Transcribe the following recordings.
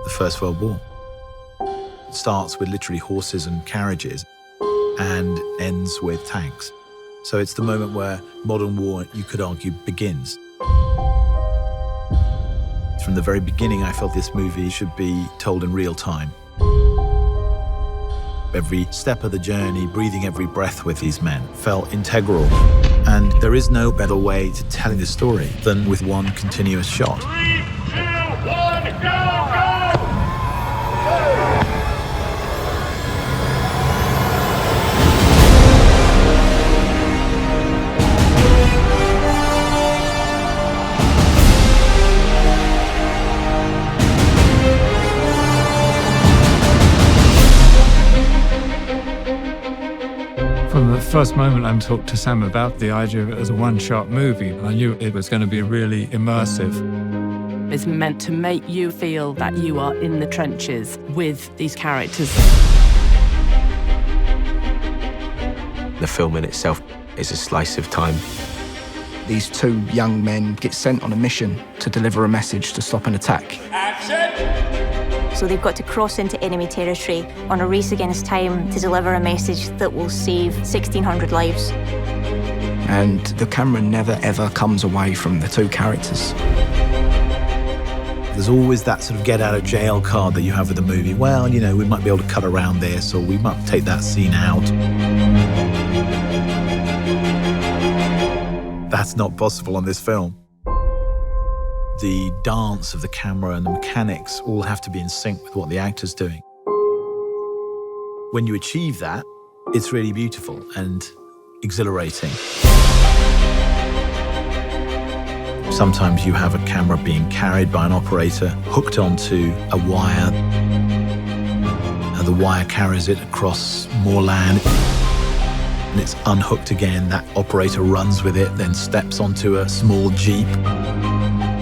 the First World War. It starts with literally horses and carriages and ends with tanks. So it's the moment where modern war, you could argue, begins. From the very beginning, I felt this movie should be told in real time. Every step of the journey, breathing every breath with these men, felt integral. And there is no better way to tell this story than with one continuous shot. 3, 2, 1, go! From the first moment I talked to Sam about the idea of it as a one-shot movie, I knew it was going to be really immersive. It's meant to make you feel that you are in the trenches with these characters. The film in itself is a slice of time. These two young men get sent on a mission to deliver a message to stop an attack. Action! So they've got to cross into enemy territory on a race against time to deliver a message that will save 1,600 lives. And the camera never, ever comes away from the two characters. There's always that sort of get-out-of-jail card that you have with the movie. Well, you know, we might be able to cut around this, or we might take that scene out. That's not possible on this film. The dance of the camera and the mechanics all have to be in sync with what the actor's doing. When you achieve that, it's really beautiful and exhilarating. Sometimes you have a camera being carried by an operator, hooked onto a wire, and the wire carries it across more land, and it's unhooked again. That operator runs with it, then steps onto a small jeep,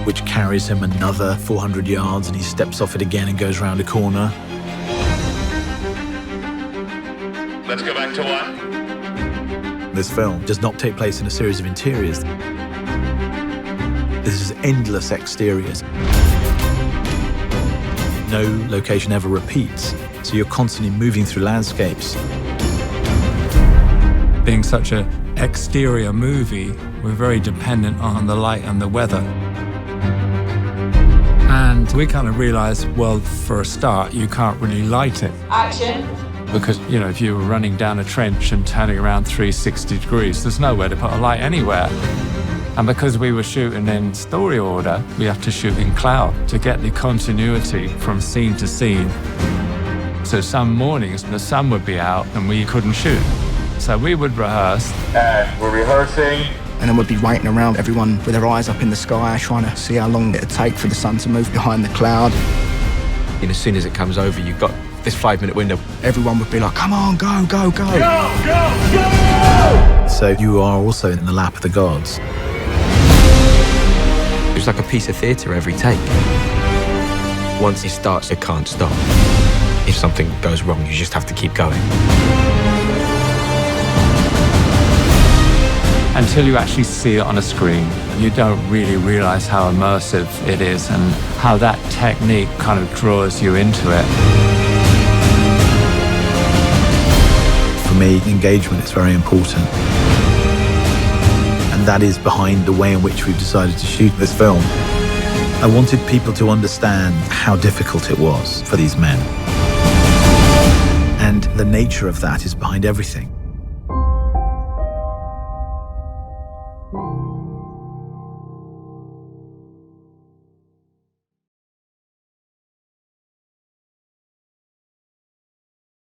which carries him another 400 yards, and he steps off it again and goes round a corner. Let's go back to 1. This film does not take place in a series of interiors. This is endless exteriors. No location ever repeats, so you're constantly moving through landscapes. Being such an exterior movie, we're very dependent on the light and the weather. And we kind of realized, well, for a start, you can't really light it. Action. Because, you know, if you were running down a trench and turning around 360 degrees, there's nowhere to put a light anywhere. And because we were shooting in story order, we have to shoot in cloud to get the continuity from scene to scene. So some mornings, the sun would be out and we couldn't shoot. So we would rehearse. And we're rehearsing. And then we'd be waiting around, everyone with their eyes up in the sky, trying to see how long it'd take for the sun to move behind the cloud. And as soon as it comes over, you've got this 5-minute window. Everyone would be like, come on, go, go, go. Go, go, go! So you are also in the lap of the gods. It's like a piece of theatre every take. Once it starts, it can't stop. If something goes wrong, you just have to keep going. Until you actually see it on a screen, you don't really realize how immersive it is and how that technique kind of draws you into it. For me, engagement is very important. And that is behind the way in which we've decided to shoot this film. I wanted people to understand how difficult it was for these men. And the nature of that is behind everything.